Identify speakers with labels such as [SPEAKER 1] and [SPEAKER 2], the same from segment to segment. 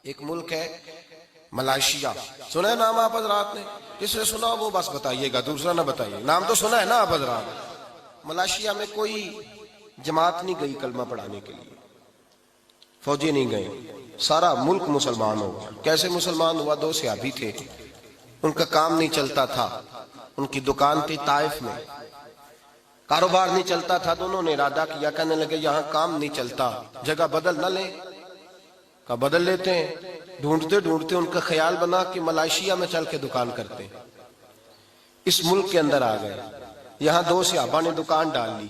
[SPEAKER 1] ایک ملک ہے ملائیشیا، سنا ہے نام آپ حضرات نے؟ جس نے سنا وہ بس بتائیے گا، دوسرا نہ بتائیے، نام تو سنا ہے نا آپ حضرات؟ ملائیشیا میں کوئی جماعت نہیں گئی کلمہ پڑھانے کے لیے، فوجی نہیں گئے، سارا ملک مسلمان ہو گیا۔ کیسے مسلمان ہوا؟ دو صحابی تھے، ان کا کام نہیں چلتا تھا، ان کی دکان تھی طائف میں، کاروبار نہیں چلتا تھا، دونوں نے ارادہ کیا، کہنے لگے یہاں کام نہیں چلتا، جگہ بدل نہ لیں؟ کہا بدل لیتے ہیں۔ ڈھونڈتے ڈھونڈتے ان کا خیال بنا کہ ملائیشیا میں چل کے دکان کرتے ہیں۔ اس ملک کے اندر آ گئے، یہاں دو صحابہ نے دکان ڈال لی،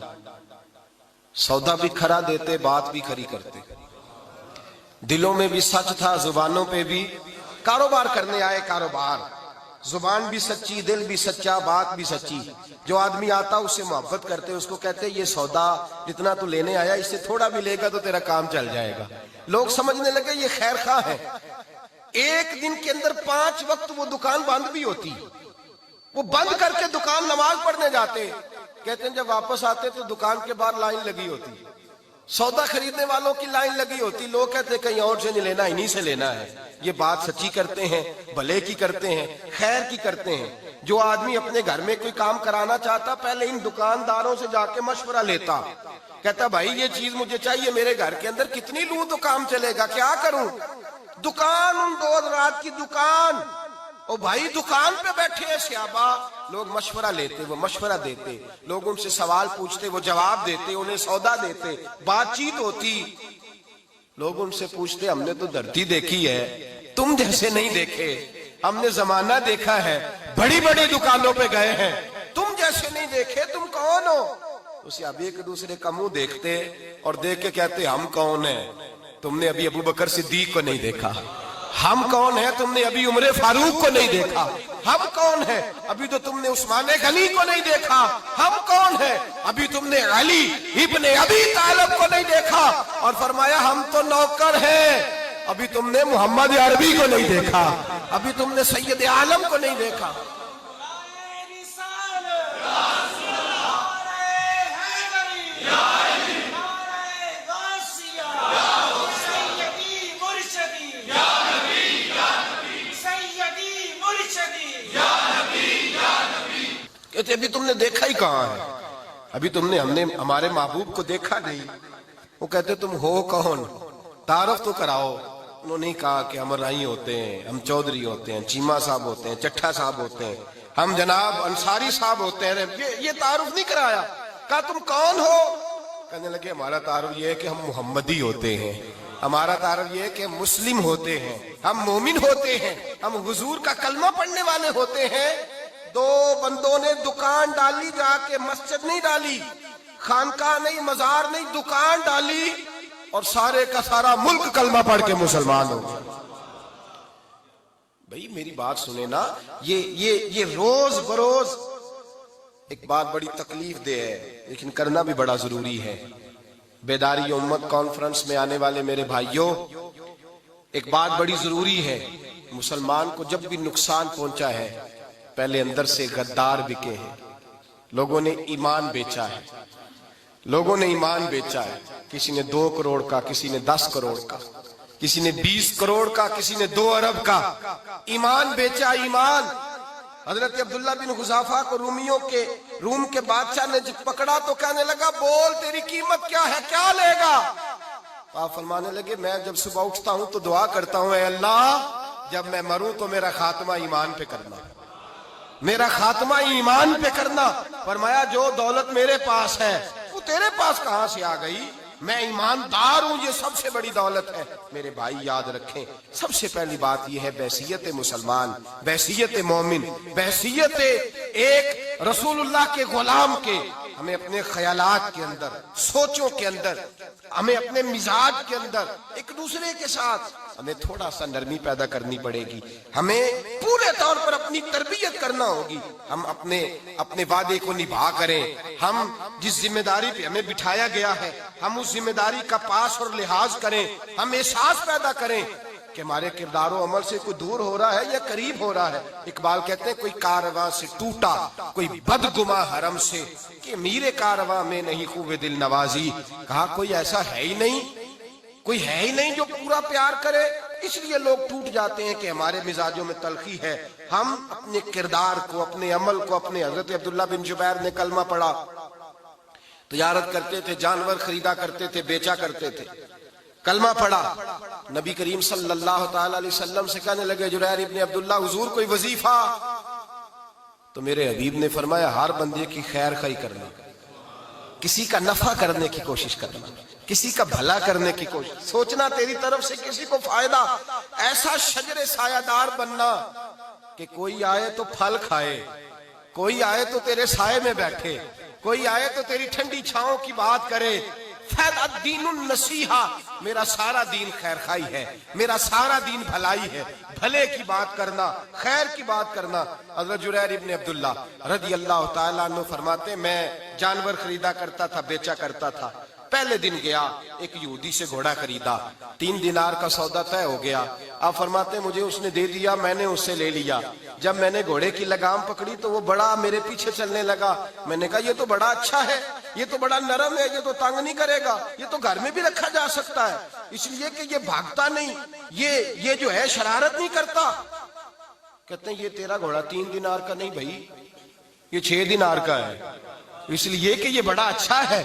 [SPEAKER 1] سودا بھی کھرا دیتے، بات بھی کھری کرتے، دلوں میں بھی سچ تھا، زبانوں پہ بھی کاروبار کرنے آئے، کاروبار، زبان بھی سچی، دل بھی سچا، بات بھی سچی۔ جو آدمی آتا اس سے محبت کرتے، اس کو کہتے یہ سودا جتنا تو لینے آیا اس سے تھوڑا بھی لے گا تو تیرا کام چل جائے گا۔ لوگ سمجھنے لگے یہ خیر خواہ ہے۔ ایک دن کے اندر 5 وقت وہ دکان بند بھی ہوتی، وہ بند کر کے دکان نماز پڑھنے جاتے، کہتے ہیں جب واپس آتے تو دکان کے باہر لائن لگی ہوتی، سودا خریدنے والوں کی لائن لگی ہوتی، لوگ کہتے کہیں اور سے نہیں لینا، انہی سے لینا ہے۔ یہ بات سچی کرتے ہیں، بھلے کی کرتے ہیں، خیر کی کرتے ہیں۔ جو آدمی اپنے گھر میں کوئی کام کرانا چاہتا پہلے ان دکانداروں سے جا کے مشورہ لیتا، کہتا بھائی یہ چیز مجھے چاہیے میرے گھر کے اندر، کتنی لوں تو کام چلے گا، کیا کروں؟ دکان، ان 2 رات کی دکان، او بھائی دکان پہ بیٹھے ہیں صحابہ، لوگ مشورہ لیتے، وہ مشورہ دیتے، لوگ ان سے سوال پوچھتے، وہ جواب دیتے، انہیں سودا دیتے، بات چیت ہوتی۔ لوگ ان سے پوچھتے ہم نے تو دھرتی دیکھی ہے، تم جیسے نہیں دیکھے، ہم نے زمانہ دیکھا ہے، بڑی بڑی دکانوں پہ گئے ہیں، تم جیسے نہیں دیکھے، تم کون ہو؟ تو صحابی ایک دوسرے کا منہ دیکھتے اور دیکھ کے کہتے ہم کون ہیں؟ تم نے ابھی ابو بکر صدیق کو نہیں دیکھا۔ ہم کون ہیں؟ تم نے ابھی عمر فاروق کو نہیں دیکھا۔ ہم کون ہیں؟ ابھی تو تم نے عثمان غنی کو نہیں دیکھا۔ ہم کون ہیں؟ ابھی تم نے علی ابن ابی طالب کو نہیں دیکھا۔ اور فرمایا ہم تو نوکر ہیں، ابھی تم نے محمد عربی کو نہیں دیکھا، ابھی تم نے سید عالم کو نہیں دیکھا۔ کہتے ابھی تم نے دیکھا ہی کہاں ہے، ابھی تم نے ہمارے محبوب کو دیکھا نہیں۔ وہ کہتے تم ہو کون؟ تعارف تو کراؤ۔ انہوں نے کہا کہ ہم رائی ہوتے ہیں، ہم چودھری ہوتے ہیں، چیمہ صاحب ہوتے ہیں، چٹھا صاحب ہوتے ہیں، ہم جناب انصاری صاحب ہوتے ہیں۔ یہ تعارف نہیں کرایا۔ کہا تم کون ہو؟ کہنے لگے ہمارا تعارف یہ ہے کہ ہم محمدی ہوتے ہیں، ہمارا تعارف یہ ہے کہ مسلم ہوتے ہیں، ہم مومن ہوتے ہیں، ہم حضور کا کلمہ پڑھنے والے ہوتے ہیں۔ 2 بندوں نے دکان ڈالی، جا کے مسجد نہیں ڈالی، خانقاہ نہیں، مزار نہیں، دکان ڈالی، اور سارے کا سارا ملک کلمہ پڑھ کے مسلمان ہو گیا۔ بھئی میری بات سنیں نا، یہ روز بروز ایک بات بڑی تکلیف دہ ہے، لیکن کرنا بھی بڑا ضروری ہے۔ بیداری امت کانفرنس میں آنے والے میرے بھائیوں، ایک بات بڑی ضروری ہے، مسلمان کو جب بھی نقصان پہنچا ہے پہلے اندر سے غدار بکے ہیں، لوگوں نے ایمان بیچا ہے، لوگوں نے ایمان بیچا ہے، کسی نے 2 کروڑ کا، کسی نے 10 کروڑ کا، کسی نے 20 کروڑ کا، کسی نے 2 ارب کا ایمان بیچا۔ ایمان حضرت عبداللہ بن حذافہ کو روم کے بادشاہ نے جب پکڑا تو کہنے لگا بول تیری قیمت کیا ہے، کیا لے گا؟ آپ فرمانے لگے میں جب صبح اٹھتا ہوں تو دعا کرتا ہوں اے اللہ جب میں مروں تو میرا خاتمہ ایمان پہ کرنا، میرا خاتمہ ایمان پہ کرنا۔ فرمایا جو دولت میرے پاس ہے وہ تیرے پاس کہاں سے آ گئی؟ میں ایماندار ہوں، یہ سب سے بڑی دولت ہے۔ میرے بھائی یاد رکھیں، سب سے پہلی بات یہ ہے بحیثیت مسلمان، بحیثیت مومن، بحیثیت ایک رسول اللہ کے غلام کے، ہمیں اپنے خیالات کے اندر، سوچوں کے اندر، ہمیں اپنے مزاج کے اندر ایک دوسرے کے ساتھ ہمیں تھوڑا سا نرمی پیدا کرنی پڑے گی، ہمیں پورے طور پر اپنی تربیت کرنا ہوگی، ہم اپنے وعدے کو نبھا کریں، ہم جس ذمہ داری پہ ہمیں بٹھایا گیا ہے ہم اس ذمہ داری کا پاس اور لحاظ کریں، ہم احساس پیدا کریں کہ ہمارے کردار و عمل سے کوئی دور ہو رہا ہے یا قریب ہو رہا ہے۔ اقبال کہتے ہیں کوئی کارواں سے ٹوٹا کوئی بدگماں حرم سے، کہ میرے کارواں میں نہیں خوب دل نوازی۔ کہا کوئی ایسا ہے ہی نہیں، کوئی ہے ہی نہیں جو پورا پیار کرے۔ اس لیے لوگ ٹوٹ جاتے ہیں کہ ہمارے مزاجوں میں تلخی ہے. ہم اپنے کردار کو، اپنے عمل کو، اپنے حضرت عبداللہ بن جبیر نے کلمہ پڑھا، تجارت کرتے تھے، جانور خریدا کرتے تھے، بیچا کرتے تھے، کلمہ پڑھا، نبی کریم صلی اللہ تعالی علیہ وسلم سے کہنے لگے جریر ابن عبداللہ حضور کوئی وظیفہ؟ تو میرے حبیب نے فرمایا ہر بندے کی خیر خواہی کرنا، کسی کا نفع کرنے کی کوشش کرنا، کسی کا بھلا کرنے کی کوشش، سوچنا تیری طرف سے کسی کو فائدہ، ایسا شجر سایہ دار بننا کہ کوئی آئے تو پھل کھائے، کوئی آئے تو تیرے سائے میں بیٹھے، کوئی آئے تو تیری ٹھنڈی چھاؤں کی بات کرے. فیض الدین النصیحہ، میرا سارا دین خیر خواہی ہے، میرا سارا دین بھلائی ہے، بھلے کی بات کرنا، خیر کی بات کرنا. حضرت جریر ابن عبداللہ رضی اللہ تعالیٰ عنہ فرماتے میں جانور خریدا کرتا تھا، بیچا کرتا تھا. پہلے دن گیا ایک یہودی سے گھوڑا خریدا، 3 دینار کا سودا طے ہو گیا. آپ فرماتے مجھے اس نے دے دیا، میں نے اس سے لے لیا. جب میں نے گھوڑے کی لگام پکڑی تو وہ بڑا میرے پیچھے چلنے لگا. میں نے کہا یہ تو بڑا اچھا ہے، یہ تو بڑا نرم ہے، یہ تو تنگ نہیں کرے گا، یہ تو گھر میں بھی رکھا جا سکتا ہے، اس لیے کہ یہ بھاگتا نہیں، یہ جو ہے شرارت نہیں کرتا. کہتے ہیں یہ تیرا گھوڑا 3 دینار کا نہیں بھائی، یہ 6 دینار کا ہے، اس لیے کہ یہ بڑا اچھا ہے.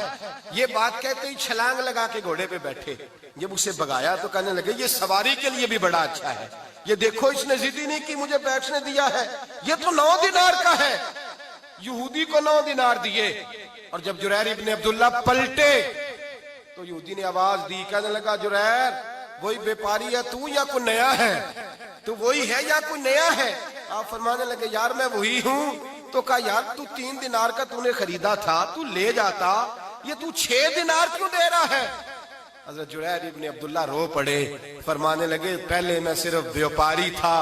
[SPEAKER 1] یہ بات کہتے ہی چھلانگ لگا کے گھوڑے پہ بیٹھے. جب اسے بگایا تو کہنے لگے یہ سواری کے لیے بھی بڑا اچھا ہے، یہ دیکھو اس نے ضد ہی نہیں کی، مجھے بیٹھنے دیا ہے، یہ تو 9 دینار کا ہے. یہودی کو 9 دینار دیے. اور جب جریر ابن عبداللہ پلٹے تو یہودی نے آواز دی، کہنے لگا جریر وہی بیپاری ہے تو یا کوئی نیا ہے؟ تو وہی ہے یا کوئی نیا ہے؟ آپ فرمانے لگے یار میں وہی ہوں. تو کہا یار تو 3 دینار کا تو نے خریدا تھا، تو لے جاتا، یہ تو 6 دینار کیوں دے رہا ہے؟ حضرت جریر ابن عبداللہ رو پڑے، فرمانے لگے پہلے میں صرف بیوپاری تھا،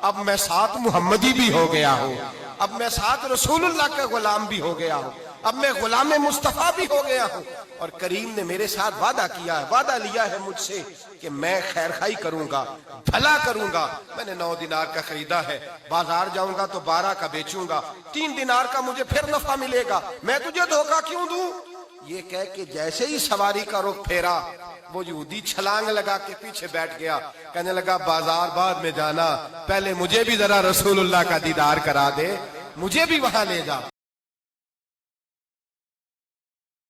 [SPEAKER 1] اب میں ساتھ محمدی بھی ہو گیا ہوں، اب میں ساتھ رسول اللہ کا غلام بھی ہو گیا ہوں، اب میں غلام مصطفیٰ بھی ہو گیا ہوں. اور کریم نے میرے ساتھ وعدہ کیا ہے، وعدہ لیا ہے مجھ سے کہ میں خیر خواہی کروں گا، بھلا کروں گا. میں نے 9 دینار کا خریدا ہے، بازار جاؤں گا تو 12 کا بیچوں گا، 3 دینار کا مجھے پھر نفع ملے گا، میں تجھے دھوکہ کیوں دوں؟ یہ کہہ کے جیسے ہی سواری کا رخ پھیرا وہ یہودی چھلانگ لگا کے پیچھے بیٹھ گیا. کہنے لگا بازار بعد میں جانا، پہلے مجھے بھی ذرا رسول اللہ کا دیدار کرا دے، مجھے بھی وہاں لے جا.